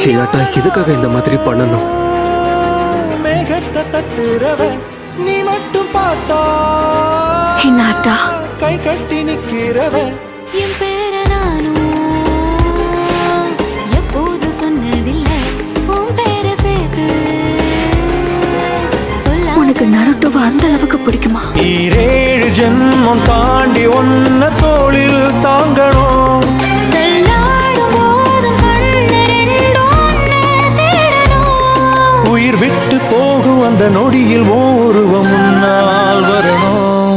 Hinata எதுக்காக இந்த மாதிரி பண்ணணும்? மேகத்தை தட்டுறவ நீ மட்டும் பார்த்தா ஹினாட்டா கை கட்டி நிக்கிறவ என் பேர நானும் எப்போது சொன்னதில்லை, உன் பேர சேர்த்து சொல்ல. உனக்கு நருட்டோவை அந்த அளவுக்கு பிடிக்குமா? 7 ஜென்மம் தாண்டி ஒன்ன தோளில் தாங்கணும். தள்ளாடும் போதும் கண்ணு ரெண்டும் உன்னை தேடணும். உயிர் விட்டு போகும் அந்த நொடியில் ஓருவம் முன்னால் வரணும்.